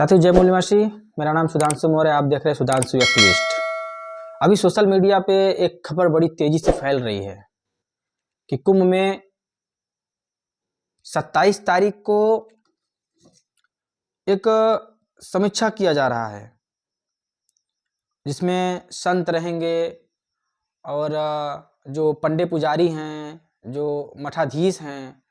साथियों जय मूल्यवासी। मेरा नाम सुधांशु मौर्य, आप देख रहे हैं सुधांशु एक्टिविस्ट। अभी सोशल मीडिया पे एक खबर बड़ी तेजी से फैल रही है कि कुंभ में 27 तारीख को एक समीक्षा किया जा रहा है जिसमें संत रहेंगे और जो पंडे पुजारी हैं, जो मठाधीश हैं,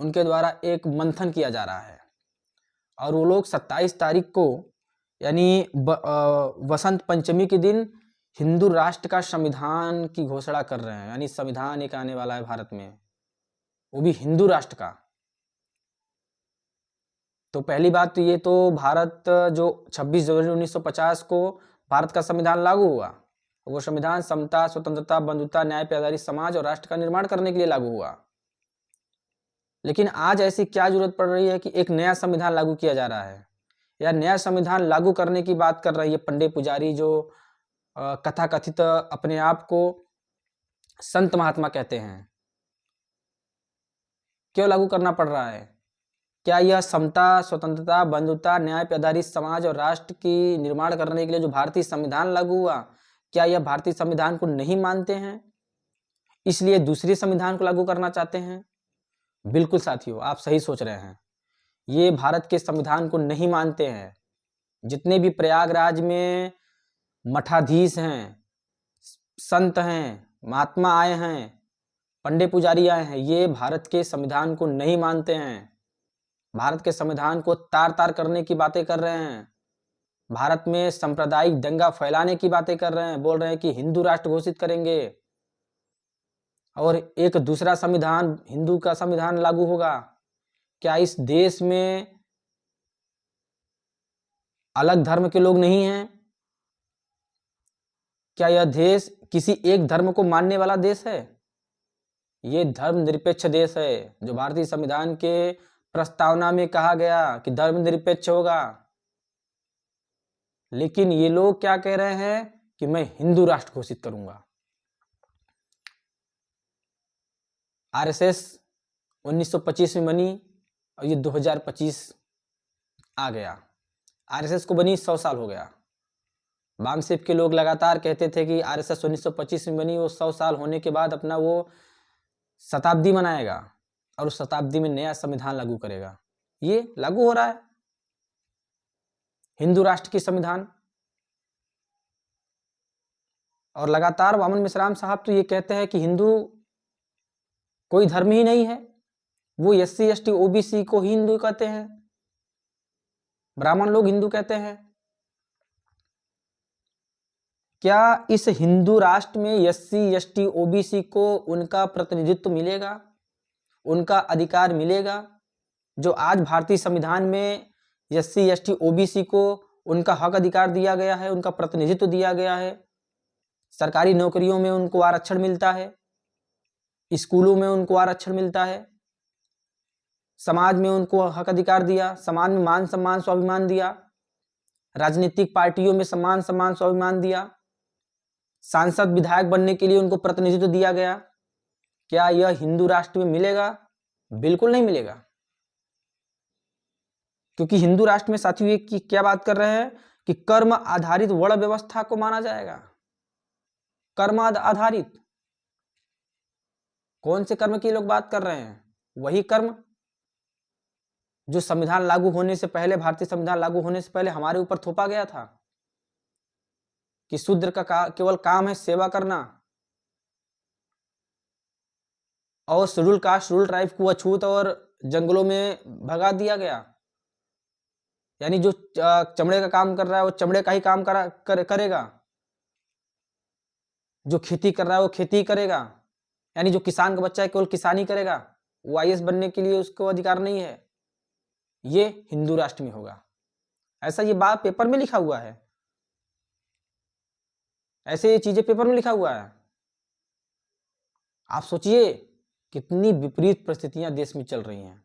उनके द्वारा एक मंथन किया जा रहा है। और वो लोग 27 तारीख को यानी वसंत पंचमी के दिन हिंदू राष्ट्र का संविधान की घोषणा कर रहे हैं। यानी संविधान एक आने वाला है भारत में, वो भी हिंदू राष्ट्र का। तो पहली बात तो ये तो भारत जो 26 जनवरी 1950 को भारत का संविधान लागू हुआ, वो संविधान समता, स्वतंत्रता, बंधुता, न्याय पे आधारित समाज और राष्ट्र का निर्माण करने के लिए लागू हुआ। लेकिन आज ऐसी क्या जरूरत पड़ रही है कि एक नया संविधान लागू किया जा रहा है, या नया संविधान लागू करने की बात कर रही है पंडे पुजारी, जो कथाकथित अपने आप को संत महात्मा कहते हैं। क्यों लागू करना पड़ रहा है? क्या यह समता, स्वतंत्रता, बंधुता, न्याय पे आधारित समाज और राष्ट्र की निर्माण करने के लिए जो भारतीय संविधान लागू हुआ, क्या यह भारतीय संविधान को नहीं मानते हैं, इसलिए दूसरे संविधान को लागू करना चाहते हैं? बिल्कुल साथियों, आप सही सोच रहे हैं। ये भारत के संविधान को नहीं मानते हैं। जितने भी प्रयागराज में मठाधीश हैं, संत हैं, महात्मा आए हैं, पंडे पुजारी आए हैं, ये भारत के संविधान को नहीं मानते हैं। भारत के संविधान को तार तार करने की बातें कर रहे हैं। भारत में सांप्रदायिक दंगा फैलाने की बातें कर रहे हैं। बोल रहे हैं कि हिंदू राष्ट्र घोषित करेंगे और एक दूसरा संविधान, हिंदू का संविधान लागू होगा। क्या इस देश में अलग धर्म के लोग नहीं हैं? क्या यह देश किसी एक धर्म को मानने वाला देश है? ये धर्मनिरपेक्ष देश है, जो भारतीय संविधान के प्रस्तावना में कहा गया कि धर्मनिरपेक्ष होगा। लेकिन ये लोग क्या कह रहे हैं कि मैं हिंदू राष्ट्र घोषित करूंगा। आरएसएस 1925 में बनी और ये 2025 आ गया। आरएसएस को बनी 100 साल हो गया। वामसेप के लोग लगातार कहते थे कि आरएसएस 1925 में बनी, वो 100 साल होने के बाद अपना वो शताब्दी मनाएगा और उस शताब्दी में नया संविधान लागू करेगा। ये लागू हो रहा है, हिंदू राष्ट्र की संविधान। और लगातार वामन मिश्राम साहब तो ये कहते हैं कि हिंदू कोई धर्म ही नहीं है, वो एससी एसटी ओबीसी को ही हिंदू कहते हैं, ब्राह्मण लोग हिंदू कहते हैं। क्या इस हिंदू राष्ट्र में एससी एसटी ओबीसी को उनका प्रतिनिधित्व मिलेगा, उनका अधिकार मिलेगा? जो आज भारतीय संविधान में एससी एसटी ओबीसी को उनका हक अधिकार दिया गया है, उनका प्रतिनिधित्व दिया गया है, सरकारी नौकरियों में उनको आरक्षण मिलता है, स्कूलों में उनको आरक्षण मिलता है, समाज में उनको हक अधिकार दिया, समाज में मान सम्मान स्वाभिमान दिया, राजनीतिक पार्टियों में सम्मान सम्मान स्वाभिमान दिया, सांसद विधायक बनने के लिए उनको प्रतिनिधित्व दिया गया। क्या यह हिंदू राष्ट्र में मिलेगा? बिल्कुल नहीं मिलेगा। क्योंकि हिंदू राष्ट्र में साथियों ये की क्या बात कर रहे हैं कि कर्म आधारित वर्ण व्यवस्था को माना जाएगा। कर्म आधारित, कौन से कर्म की लोग बात कर रहे हैं? वही कर्म जो संविधान लागू होने से पहले, भारतीय संविधान लागू होने से पहले हमारे ऊपर थोपा गया था कि शूद्र का केवल काम है सेवा करना, और शेड्यूल कास्ट शेड्यूल ट्राइब को अछूत और जंगलों में भगा दिया गया। यानी जो चमड़े का काम कर रहा है वो चमड़े का ही काम करेगा, जो खेती कर रहा है वो खेती करेगा। यानी जो किसान का बच्चा है केवल किसानी करेगा, वो आईएएस बनने के लिए उसको अधिकार नहीं है। ये हिंदू राष्ट्र में होगा, ऐसा ये बात पेपर में लिखा हुआ है, ऐसे ये चीजें पेपर में लिखा हुआ है। आप सोचिए कितनी विपरीत परिस्थितियां देश में चल रही हैं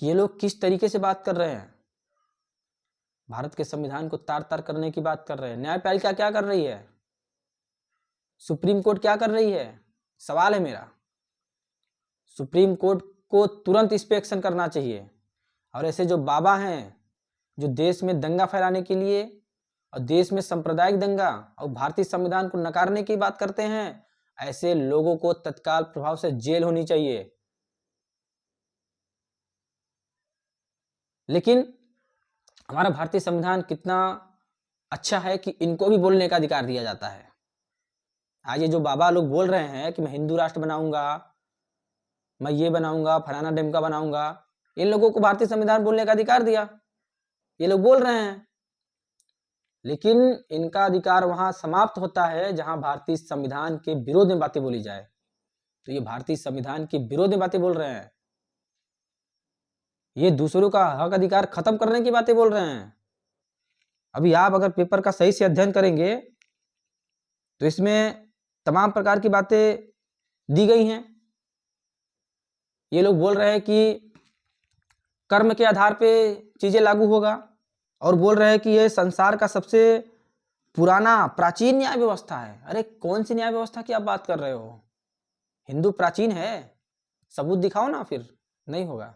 कि ये लोग किस तरीके से बात कर रहे हैं। भारत के संविधान को तार तार करने की बात कर रहे हैं। न्यायपालिका क्या कर रही है? सुप्रीम कोर्ट क्या कर रही है? सवाल है मेरा। सुप्रीम कोर्ट को तुरंत इस पे एक्शन करना चाहिए। और ऐसे जो बाबा हैं जो देश में दंगा फैलाने के लिए और देश में सांप्रदायिक दंगा और भारतीय संविधान को नकारने की बात करते हैं, ऐसे लोगों को तत्काल प्रभाव से जेल होनी चाहिए। लेकिन हमारा भारतीय संविधान कितना अच्छा है कि इनको भी बोलने का अधिकार दिया जाता है। आज ये जो बाबा लोग बोल रहे हैं कि मैं हिंदू राष्ट्र बनाऊंगा, मैं ये बनाऊंगा, फलाना ढिमका बनाऊंगा, इन लोगों को भारतीय संविधान बोलने का अधिकार दिया, ये लोग बोल रहे हैं। लेकिन इनका अधिकार वहां समाप्त होता है जहां भारतीय संविधान के विरोध में बातें बोली जाए। तो ये भारतीय संविधान के विरोध में बातें बोल रहे हैं, ये दूसरों का हक अधिकार खत्म करने की बातें बोल रहे हैं। अभी आप अगर पेपर का सही से अध्ययन करेंगे तो इसमें तमाम प्रकार की बातें दी गई हैं। ये लोग बोल रहे हैं कि कर्म के आधार पे चीजें लागू होगा, और बोल रहे हैं कि ये संसार का सबसे पुराना प्राचीन न्याय व्यवस्था है। अरे कौन सी न्याय व्यवस्था की आप बात कर रहे हो? हिंदू प्राचीन है? सबूत दिखाओ ना। फिर नहीं होगा,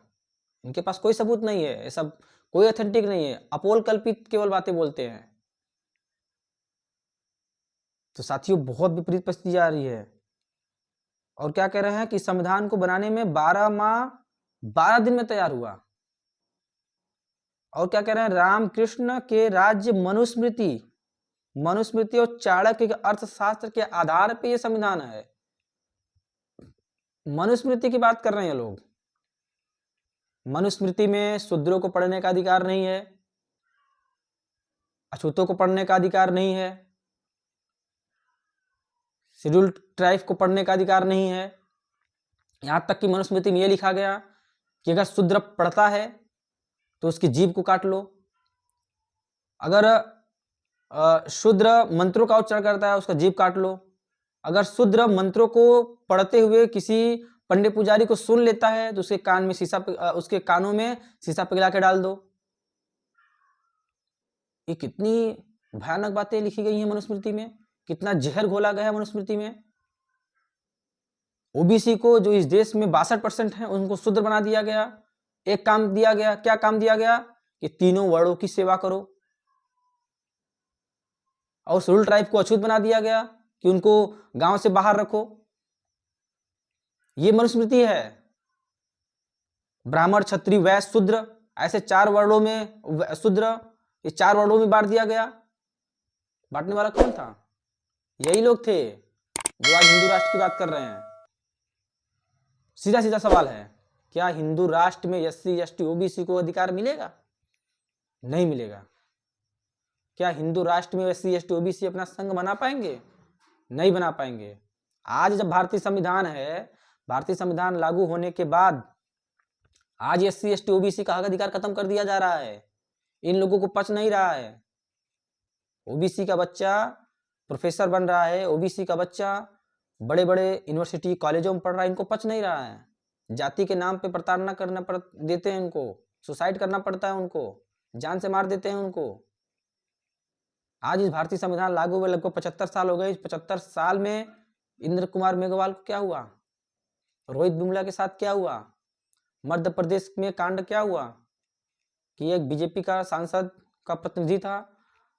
इनके पास कोई सबूत नहीं है, ये सब कोई ऑथेंटिक नहीं है, अपोल कल्पित केवल बातें बोलते हैं। तो साथियों बहुत विपरीत परिस्थिति जा रही है। और क्या कह रहे हैं कि संविधान को बनाने में 12 माह 12 दिन में तैयार हुआ। और क्या कह रहे हैं, रामकृष्ण के राज्य मनुस्मृति और चाणक्य के अर्थशास्त्र के आधार पे ये संविधान है। मनुस्मृति की बात कर रहे हैं लोग। मनुस्मृति में शूद्रों को पढ़ने का अधिकार नहीं है, अछूतों को पढ़ने का अधिकार नहीं है, शेड्यूल्ड ट्राइब को पढ़ने का अधिकार नहीं है। यहां तक कि मनुस्मृति में यह लिखा गया कि अगर शूद्र पढ़ता है तो उसकी जीभ को काट लो। अगर शूद्र मंत्रों का उच्चारण करता है उसका जीभ काट लो। अगर शूद्र मंत्रों को पढ़ते हुए किसी पंडित पुजारी को सुन लेता है तो उसके कानों में शीशा पिघला के डाल दो। ये कितनी भयानक बातें लिखी गई हैं मनुस्मृति में, कितना जहर घोला गया है मनुस्मृति में। ओबीसी को जो इस देश में 62% है उनको शूद्र बना दिया गया। एक काम दिया गया, क्या काम दिया गया कि तीनों वर्णों की सेवा करो। और शेड्यूल ट्राइब को अछूत बना दिया गया कि उनको गांव से बाहर रखो। ये मनुस्मृति है। ब्राह्मण, क्षत्रिय, वैश्य, शूद्र, ऐसे 4 वर्णों में शूद्र, ये 4 वर्णों में बांट दिया गया। बांटने वाला कौन था? यही लोग थे जो आज हिंदू राष्ट्र की बात कर रहे हैं। सीधा सीधा सवाल है, क्या हिंदू राष्ट्र में एससी, एसटी, ओबीसी को अधिकार मिलेगा? नहीं मिलेगा। क्या हिंदू राष्ट्र में एससी, एसटी, ओबीसी अपना संघ बना पाएंगे? नहीं बना पाएंगे। आज जब भारतीय संविधान है, भारतीय संविधान लागू होने के बाद आज एससी, एसटी, ओबीसी का हक अधिकार खत्म कर दिया जा रहा है। इन लोगों को पच नहीं रहा है। ओबीसी का बच्चा प्रोफेसर बन रहा है, ओबीसी का बच्चा बड़े बड़े यूनिवर्सिटी कॉलेजों में पढ़ रहा है, इनको पच नहीं रहा है। जाति के नाम पे प्रताड़ना करना देते हैं इनको, सुसाइड करना पड़ता है उनको, जान से मार देते हैं उनको। आज इस भारतीय संविधान लागू हुए लगभग 75 साल हो गए। इस 75 साल में इंद्र कुमार मेघवाल को क्या हुआ? रोहित बिमला के साथ क्या हुआ? मध्य प्रदेश में कांड क्या हुआ कि एक बीजेपी का सांसद का प्रतिनिधि था,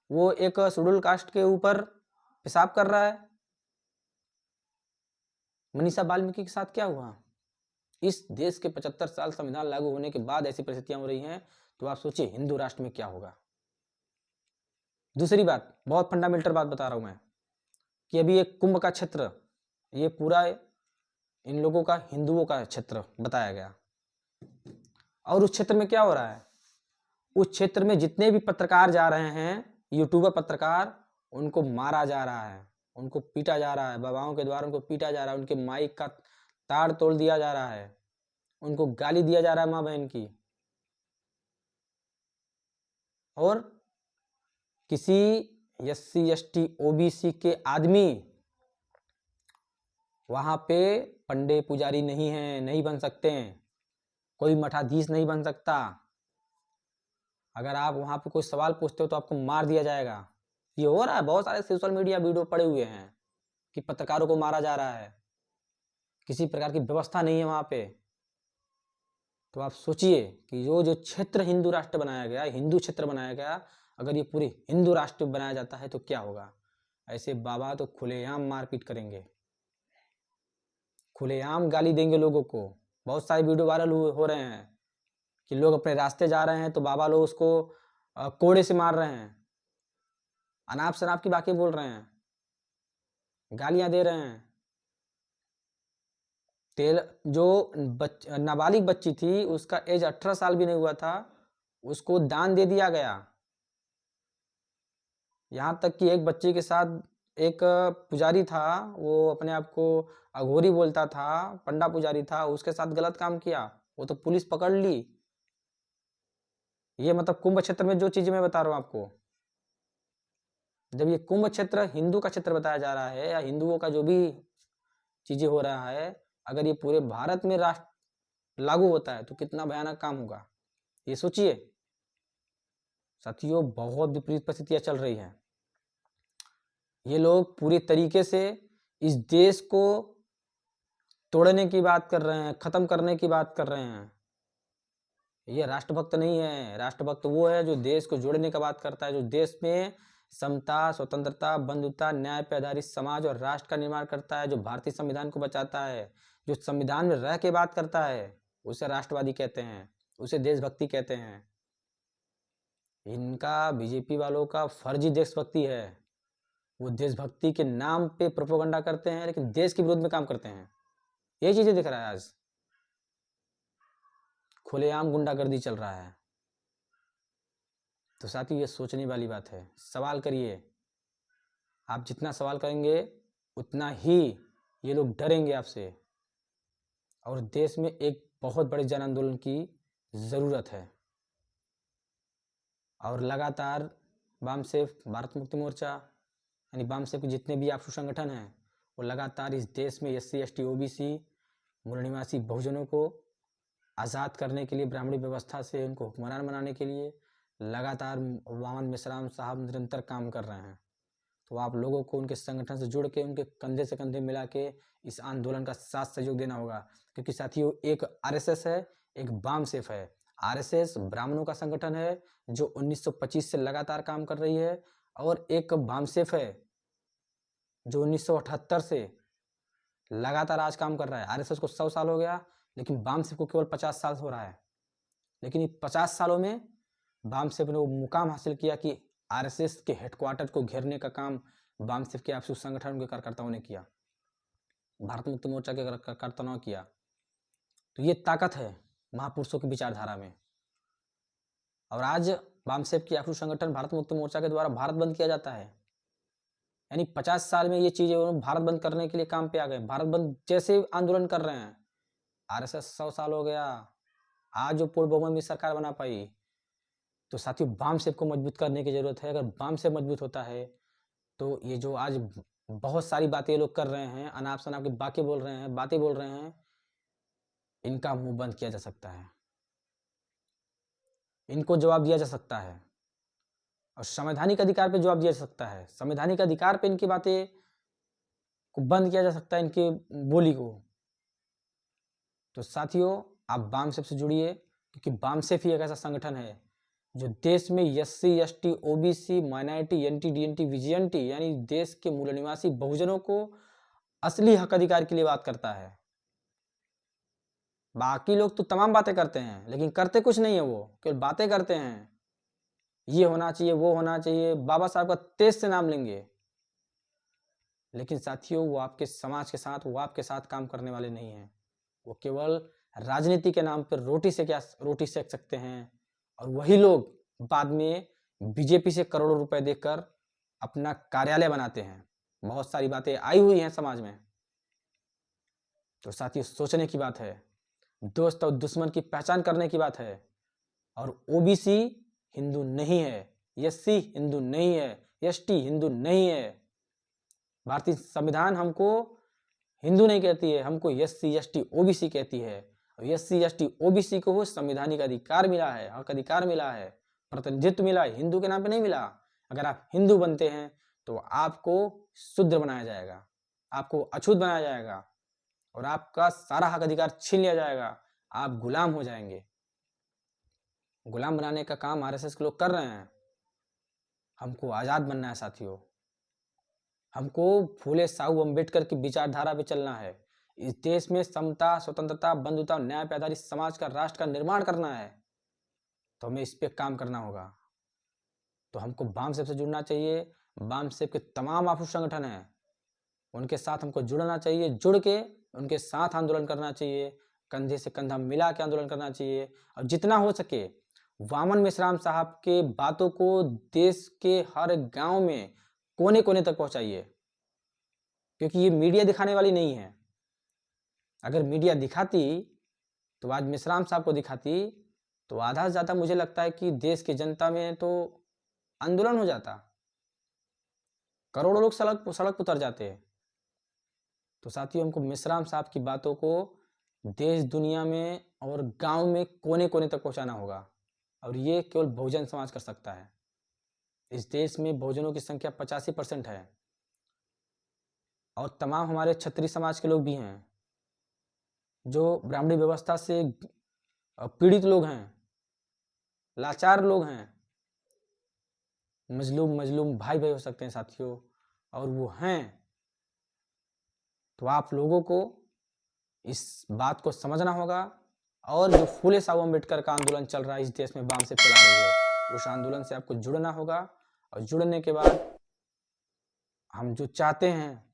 वो एक शेड्यूल कास्ट के ऊपर पेशाब कर रहा है। मनीषा वाल्मीकि के साथ क्या हुआ? इस देश के 75 साल संविधान लागू होने के बाद ऐसी परिस्थितियां हो रही हैं, तो आप सोचिए हिंदू राष्ट्र में क्या होगा। दूसरी बात, बहुत फंडामेंटल बात बता रहा हूं मैं, कि अभी एक कुंभ का क्षेत्र, ये पूरा इन लोगों का, हिंदुओं का क्षेत्र बताया गया। और उस क्षेत्र में क्या हो रहा है? उस क्षेत्र में जितने भी पत्रकार जा रहे हैं, यूट्यूबर पत्रकार, उनको मारा जा रहा है, उनको पीटा जा रहा है, बाबाओं के द्वारा उनको पीटा जा रहा है, उनके माइक का तार तोड़ दिया जा रहा है, उनको गाली दिया जा रहा है माँ बहन की। और किसी एससी, एसटी, ओबीसी के आदमी वहां पे पंडे पुजारी नहीं है, नहीं बन सकते हैं, कोई मठाधीश नहीं बन सकता। अगर आप वहां पे कोई सवाल पूछते हो तो आपको मार दिया जाएगा। ये हो रहा है, बहुत सारे सोशल मीडिया वीडियो पड़े हुए हैं कि पत्रकारों को मारा जा रहा है, किसी प्रकार की व्यवस्था नहीं है वहां पे। तो आप सोचिए कि जो क्षेत्र हिंदू राष्ट्र बनाया गया, हिंदू क्षेत्र बनाया गया, अगर ये पूरे हिंदू राष्ट्र बनाया जाता है तो क्या होगा। ऐसे बाबा तो खुलेआम मारपीट करेंगे, खुलेआम गाली देंगे लोगों को। बहुत सारे वीडियो वायरल हो रहे हैं कि लोग अपने रास्ते जा रहे हैं तो बाबा लोग उसको कोड़े से मार रहे हैं, अनाप शनाप की बातें बोल रहे हैं, गालियां दे रहे हैं। जो नाबालिग बच्ची थी, उसका एज 18 साल भी नहीं हुआ था, उसको दान दे दिया गया। यहाँ तक कि एक बच्चे के साथ एक पुजारी था, वो अपने आप को अघोरी बोलता था, पंडा पुजारी था, उसके साथ गलत काम किया, वो तो पुलिस पकड़ ली। ये मतलब कुंभ क्षेत्र में जो चीजें मैं बता रहा हूँ आपको, जब ये कुंभ क्षेत्र हिंदू का क्षेत्र बताया जा रहा है, या हिंदुओं का जो भी चीजें हो रहा है, अगर ये पूरे भारत में राष्ट्र लागू होता है तो कितना भयानक काम होगा, ये सोचिए। साथियों, बहुत विपरीत परिस्थितियां चल रही हैं। ये लोग पूरी तरीके से इस देश को तोड़ने की बात कर रहे हैं, खत्म करने की बात कर रहे हैं। ये राष्ट्रभक्त नहीं है। राष्ट्रभक्त वो है जो देश को जोड़ने का बात करता है, जो देश में समता, स्वतंत्रता, बंधुता, न्याय पे आधारित समाज और राष्ट्र का निर्माण करता है, जो भारतीय संविधान को बचाता है, जो संविधान में रह के बात करता है, उसे राष्ट्रवादी कहते हैं, उसे देशभक्ति कहते हैं। इनका, बीजेपी वालों का फर्जी देशभक्ति है। वो देशभक्ति के नाम पे प्रोपेगेंडा करते हैं, लेकिन देश के विरोध में काम करते हैं। ये चीजें दिख रहा है आज, खुलेआम गुंडागर्दी चल रहा है। तो साथियों, ये सोचने वाली बात है। सवाल करिए, आप जितना सवाल करेंगे उतना ही ये लोग डरेंगे आपसे, और देश में एक बहुत बड़े जन आंदोलन की ज़रूरत है। और लगातार वामसेफ, भारत मुक्ति मोर्चा, यानी वामसेफ के जितने भी आपसू संगठन हैं, वो लगातार इस देश में SC ST OBC मूल निवासी बहुजनों को आज़ाद करने के लिए, ब्राह्मणी व्यवस्था से उनको हुक्मरान बनाने के लिए लगातार वामन मेश्राम साहब निरंतर काम कर रहे हैं। तो आप लोगों को उनके संगठन से जुड़ के, उनके कंधे से कंधे मिला के इस आंदोलन का साथ सहयोग देना होगा। क्योंकि साथियों, एक RSS है, एक वामसेफ है। RSS ब्राह्मणों का संगठन है जो 1925 से लगातार काम कर रही है, और एक वामसेफ है जो 1978 से लगातार आज काम कर रहा है। RSS को 100 साल हो गया, लेकिन वामसेफ को केवल 50 साल हो रहा है। लेकिन इन 50 सालों में वामसेफ ने वो मुकाम हासिल किया कि RSS के हेडक्वार्टर को घेरने का काम वामसेफ के आपसी संगठन के कार्यकर्ताओं ने किया, भारत मुक्ति मोर्चा के कार्यकर्ताओं ने किया। तो ये ताकत है महापुरुषों की विचारधारा में। और आज वामसेफ की आपसी संगठन भारत मुक्ति मोर्चा के द्वारा भारत बंद किया जाता है। यानी 50 साल में ये चीजें भारत बंद करने के लिए काम पे आ गए। भारत बंद जैसे आंदोलन कर रहे हैं, RSS 100 साल हो गया, आज जो पूर्ण बहुमत में सरकार बना पाई। तो साथियों, वामसेफ को मजबूत करने की जरूरत है। अगर वामसेफ मजबूत होता है तो ये जो आज बहुत सारी बातें लोग कर रहे हैं, अनाप शनाप की बातें बोल रहे हैं, इनका मुंह बंद किया जा सकता है, इनको जवाब दिया जा सकता है, और संवैधानिक अधिकार पे जवाब दिया जा सकता है। संवैधानिक अधिकार पे इनकी बातें को बंद किया जा सकता है, इनकी बोली को। तो साथियों, आप वामसेफ से जुड़िए, क्योंकि वामसेफ ही एक ऐसा संगठन है जो देश में SC ST OBC minority NT DNT VGNT यानी देश के मूल निवासी बहुजनों को असली हक अधिकार के लिए बात करता है। बाकी लोग तो तमाम बातें करते हैं, लेकिन करते कुछ नहीं है, वो केवल बातें करते हैं। ये होना चाहिए, वो होना चाहिए, बाबा साहब का तेज से नाम लेंगे, लेकिन साथियों, वो आपके समाज के साथ, वो आपके साथ काम करने वाले नहीं हैं। वो केवल राजनीति के नाम पर रोटी सेक सकते हैं, और वही लोग बाद में बीजेपी से करोड़ों रुपए देकर अपना कार्यालय बनाते हैं। बहुत सारी बातें आई हुई हैं समाज में। तो साथियों, सोचने की बात है, दोस्त और दुश्मन की पहचान करने की बात है। और OBC हिंदू नहीं है, SC हिंदू नहीं है, ST हिंदू नहीं है। भारतीय संविधान हमको हिंदू नहीं कहती है, हमको SC ST OBC कहती है। और SC ST OBC को संवैधानिक अधिकार मिला है, हक अधिकार मिला है, प्रतिनिधित्व मिला है, हिंदू के नाम पे नहीं मिला। अगर आप हिंदू बनते हैं तो आपको शूद्र बनाया जाएगा, आपको अछूत बनाया जाएगा, और आपका सारा हक अधिकार छीन लिया जाएगा। आप गुलाम हो जाएंगे। गुलाम बनाने का काम आरएसएस के लोग कर रहे हैं। हमको आज़ाद बनना है साथियों। हमको फूले साहू अम्बेडकर की विचारधारा पे चलना है। इस देश में समता, स्वतंत्रता, बंधुता, न्याय पे आधारित समाज का, राष्ट्र का निर्माण करना है, तो हमें इस पे काम करना होगा। तो हमको बामसेफ से जुड़ना चाहिए। बामसेफ के तमाम आफू संगठन हैं, उनके साथ हमको जुड़ना चाहिए। जुड़ के उनके साथ आंदोलन करना चाहिए, कंधे से कंधा मिला के आंदोलन करना चाहिए। और जितना हो सके वामन मेश्राम साहब के बातों को देश के हर गांव में कोने कोने तक पहुंचाइए, क्योंकि ये मीडिया दिखाने वाली नहीं है। अगर मीडिया दिखाती तो आज मेश्राम साहब को दिखाती तो आधा से ज़्यादा मुझे लगता है कि देश की जनता में तो आंदोलन हो जाता, करोड़ों लोग सड़क उतर जाते। तो साथियों, हमको मेश्राम साहब की बातों को देश दुनिया में और गांव में कोने कोने तक पहुंचाना होगा, और ये केवल बहुजन समाज कर सकता है। इस देश में बहुजनों की संख्या 85% है, और तमाम हमारे क्षत्रिय समाज के लोग भी हैं, जो ब्राह्मणी व्यवस्था से पीड़ित लोग हैं, लाचार लोग हैं, मजलूम भाई भाई हो सकते हैं साथियों, और वो हैं। तो आप लोगों को इस बात को समझना होगा, और जो फूले साहू अम्बेडकर का आंदोलन चल रहा है इस देश में, बामसेफ चला रही है, उस आंदोलन से आपको जुड़ना होगा। और जुड़ने के बाद हम जो चाहते हैं,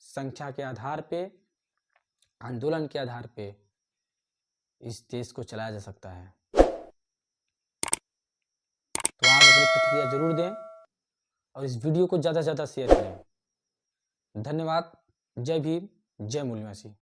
संख्या के आधार पे, आंदोलन के आधार पे इस देश को चलाया जा सकता है। तो आप अपनी प्रतिक्रिया जरूर दें और इस वीडियो को ज़्यादा से ज़्यादा शेयर करें। धन्यवाद। जय भीम, जय मूल्यवासी।